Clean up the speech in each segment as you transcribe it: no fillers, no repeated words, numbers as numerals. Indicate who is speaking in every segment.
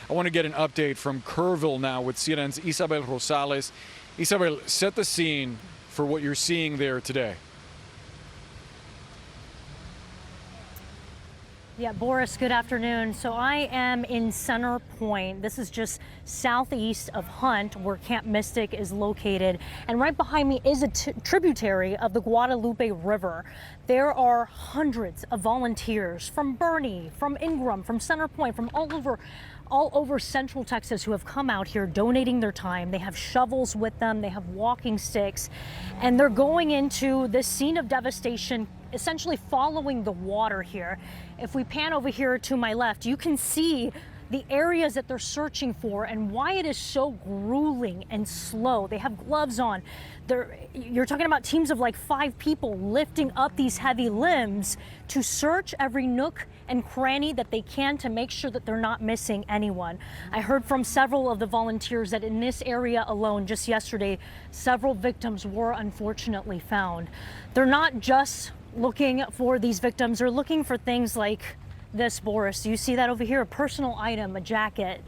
Speaker 1: I want to get an update from Kerrville now with CNN's Isabel Rosales. Isabel, set the scene for what you're seeing there today.
Speaker 2: Yeah, Boris, good afternoon. So I am in Center Point. This is just southeast of Hunt, where Camp Mystic is located. And right behind me is a tributary of the Guadalupe River. There are hundreds of volunteers from Boerne, from Ingram, from Center Point, from all over Central Texas who have come out here donating their time. They have shovels with them, they have walking sticks, and they're going into this scene of devastation, essentially following the water here. If we pan over here to my left, you can see the areas that they're searching for and why it is so grueling and slow. They have gloves on. You're talking about teams of like 5 people lifting up these heavy limbs to search every nook and cranny that they can to make sure that they're not missing anyone. I heard from several of the volunteers that in this area alone, just yesterday, several victims were unfortunately found. They're not just looking for these victims, they're looking for things like this, Boris. You see that over here, a personal item, a jacket.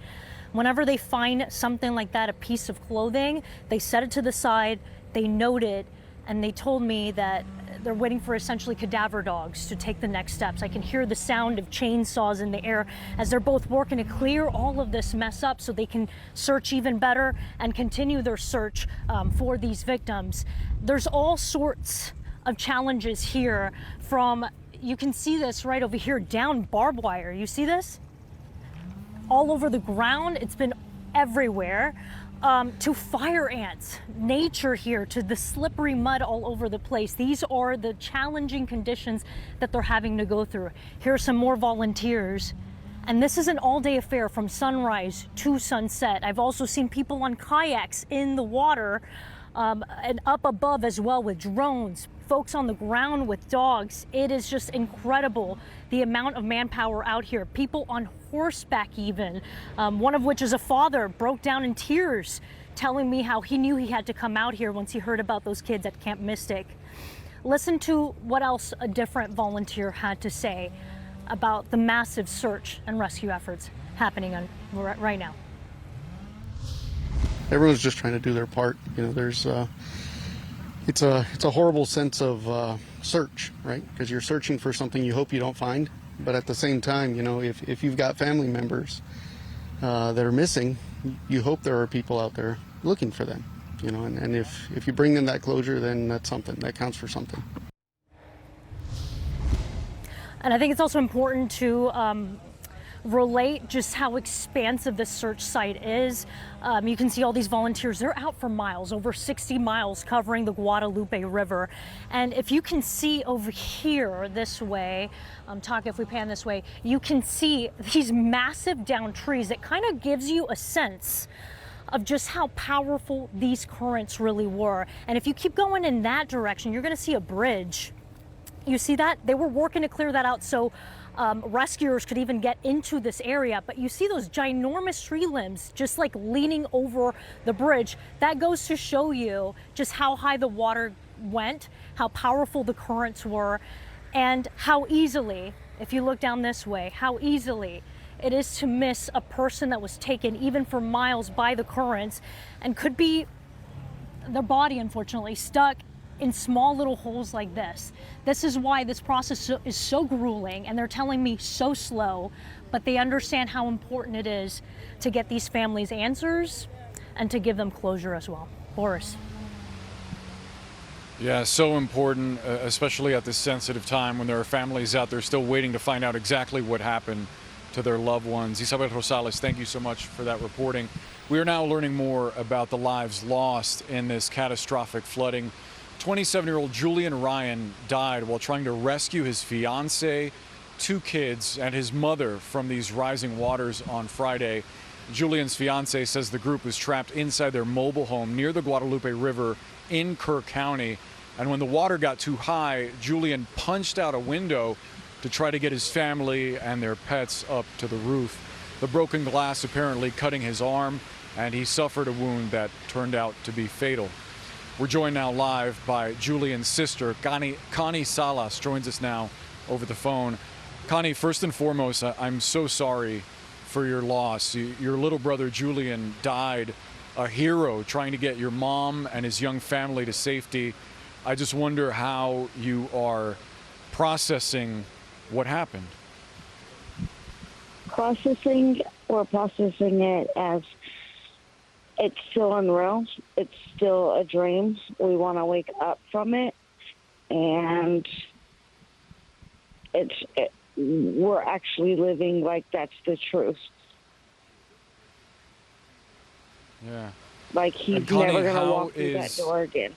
Speaker 2: Whenever they find something like that, a piece of clothing, they set it to the side, they note it, and they told me that they're waiting for essentially cadaver dogs to take the next steps. I can hear the sound of chainsaws in the air as they're both working to clear all of this mess up so they can search even better and continue their search for these victims. There's all sorts of challenges here, from, you can see this right over here, down barbed wire. You see this? All over the ground, it's been everywhere. To fire ants, nature here, to the slippery mud all over the place. These are the challenging conditions that they're having to go through. Here are some more volunteers. And this is an all-day affair from sunrise to sunset. I've also seen people on kayaks in the water and up above as well with drones, folks on the ground with dogs. It is just incredible, the amount of manpower out here. People on horseback even, one of which is a father, broke down in tears, telling me how he knew he had to come out here once he heard about those kids at Camp Mystic. Listen to what else a different volunteer had to say about the massive search and rescue efforts happening right now.
Speaker 3: Everyone's just trying to do their part. You know, there's it's a horrible sense of search, right? Because you're searching for something you hope you don't find, but at the same time, you know, if you've got family members that are missing, you hope there are people out there looking for them. You know, and if you bring them that closure, then that's something that counts for something.
Speaker 2: And I think it's also important to relate just how expansive this search site is. You can see all these volunteers, they're out for miles, over 60 miles covering the Guadalupe River. And if you can see over here this way, if we pan this way, you can see these massive downed trees. It kind of gives you a sense of just how powerful these currents really were. And if you keep going in that direction, you're gonna see a bridge. You see that? They were working to clear that out so rescuers could even get into this area, but you see those ginormous tree limbs just like leaning over the bridge. That goes to show you just how high the water went, how powerful the currents were, and how easily, if you look down this way, how easily it is to miss a person that was taken even for miles by the currents and could be, their body unfortunately, stuck in small little holes like this. This is why this process is so grueling, and they're telling me so slow, but they understand how important it is to get these families answers and to give them closure as well. Boris.
Speaker 1: Yeah, so important, especially at this sensitive time when there are families out there still waiting to find out exactly what happened to their loved ones. Isabel Rosales, thank you so much for that reporting. We are now learning more about the lives lost in this catastrophic flooding. 27-year-old Julian Ryan died while trying to rescue his fiance, 2 kids, and his mother from these rising waters on Friday. Julian's fiance says the group was trapped inside their mobile home near the Guadalupe River in Kerr County. And when the water got too high, Julian punched out a window to try to get his family and their pets up to the roof. The broken glass apparently cutting his arm, and he suffered a wound that turned out to be fatal. We're joined now live by Julian's sister, Connie Salas, joins us now over the phone. Connie, first and foremost, I'm so sorry for your loss. Your little brother Julian died a hero trying to get your mom and his young family to safety. I just wonder how you are processing what happened.
Speaker 4: We're processing it as it's still unreal. It's still a dream. We want to wake up from it, and we're actually living like that's the truth.
Speaker 1: Yeah.
Speaker 4: Like he's
Speaker 1: And Connie,
Speaker 4: never going to
Speaker 1: how
Speaker 4: walk through that
Speaker 1: is-
Speaker 4: door again.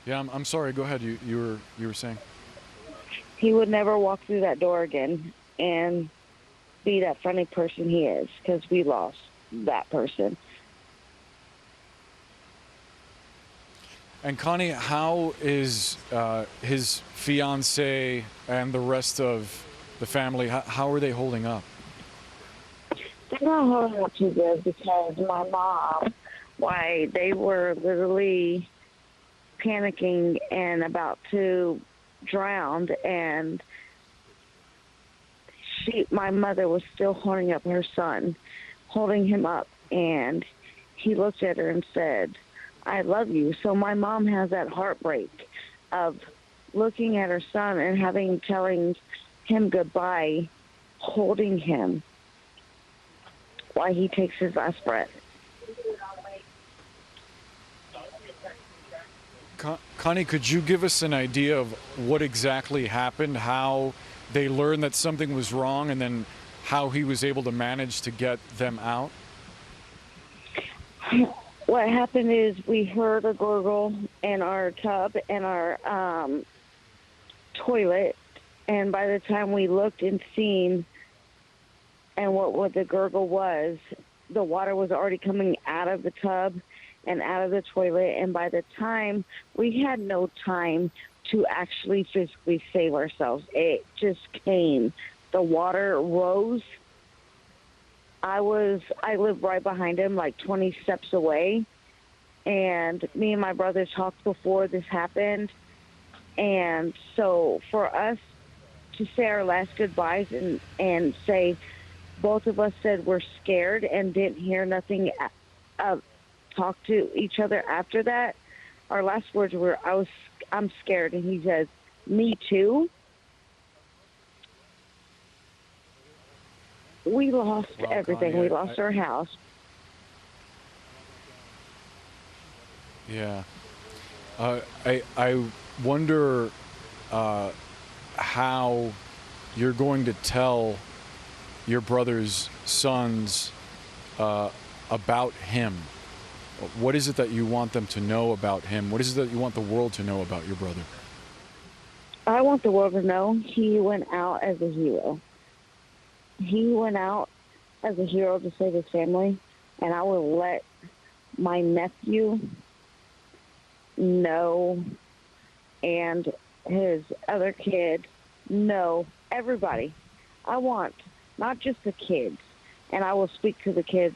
Speaker 1: Yeah, I'm sorry. Go ahead. You were saying.
Speaker 4: He would never walk through that door again and be that funny person he is, because we lost that person.
Speaker 1: And Connie, how is his fiance and the rest of the family? How are they holding up?
Speaker 4: They're not holding up too good, because my mom, they were literally panicking and about to drown, and my mother was still holding up her son, holding him up, and he looked at her and said, "I love you." So my mom has that heartbreak of looking at her son and telling him goodbye, holding him while he takes his last breath.
Speaker 1: Connie, could you give us an idea of what exactly happened, how they learned that something was wrong, and then how he was able to manage to get them out?
Speaker 4: What happened is we heard a gurgle in our tub and our toilet, and by the time we looked and seen and what the gurgle was, the water was already coming out of the tub and out of the toilet, and by the time we had no time to actually physically save ourselves. It just came. The water rose. I lived right behind him, like 20 steps away, and me and my brother talked before this happened, and so for us to say our last goodbyes and say, both of us said we're scared and didn't hear nothing talk to each other after that. Our last words were, I'm scared. And he says, me too. We lost everything.
Speaker 1: Connie,
Speaker 4: we lost our house.
Speaker 1: Yeah. I wonder how you're going to tell your brother's sons about him. What is it that you want them to know about him? What is it that you want the world to know about your brother?
Speaker 4: I want the world to know he went out as a hero. He went out as a hero to save his family, and I will let my nephew know, and his other kid know, everybody. I want not just the kids, and I will speak to the kids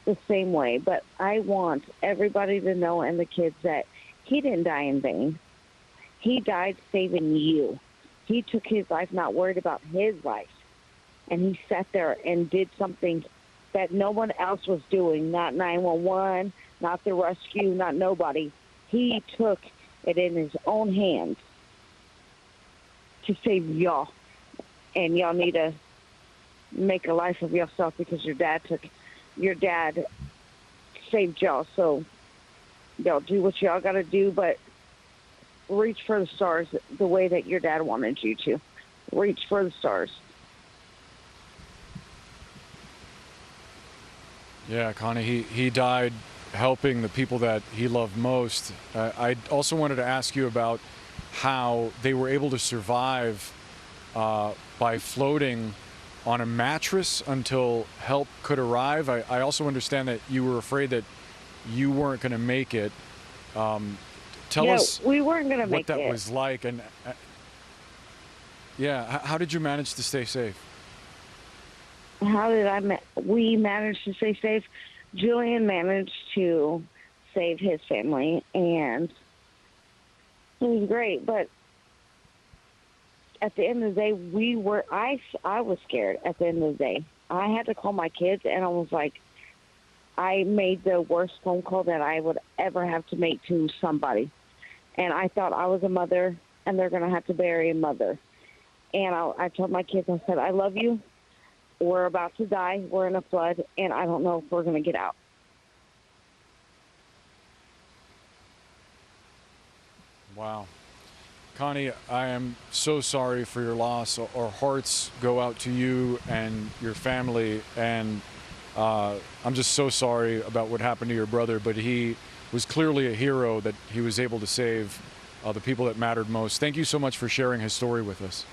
Speaker 4: the same way, but I want everybody to know, and the kids, that he didn't die in vain. He died saving you. He took his life not worried about his life, and he sat there and did something that no one else was doing, not 911, not the rescue, not nobody. He took it in his own hands to save y'all, and y'all need to make a life of yourself, because your dad saved y'all. So y'all do what y'all got to do, but reach for the stars the way that your dad wanted you to. Reach for the stars.
Speaker 1: Yeah, Connie, he died helping the people that he loved most. I also wanted to ask you about how they were able to survive by floating on a mattress until help could arrive. I also understand that you were afraid that you weren't going to make it. Tell us
Speaker 4: we weren't going to
Speaker 1: what
Speaker 4: make
Speaker 1: that
Speaker 4: it.
Speaker 1: was like, and how did you manage to stay safe?
Speaker 4: How did we managed to stay safe? Julian managed to save his family, and it was great, but at the end of the day, I was scared at the end of the day. I had to call my kids, and I was like, I made the worst phone call that I would ever have to make to somebody. And I thought I was a mother, and they're going to have to bury a mother. And I told my kids, I said, I love you. We're about to die. We're in a flood, and I don't know if we're going to get out.
Speaker 1: Wow. Connie, I am so sorry for your loss. Our hearts go out to you and your family, and I'm just so sorry about what happened to your brother, but he was clearly a hero that he was able to save the people that mattered most. Thank you so much for sharing his story with us.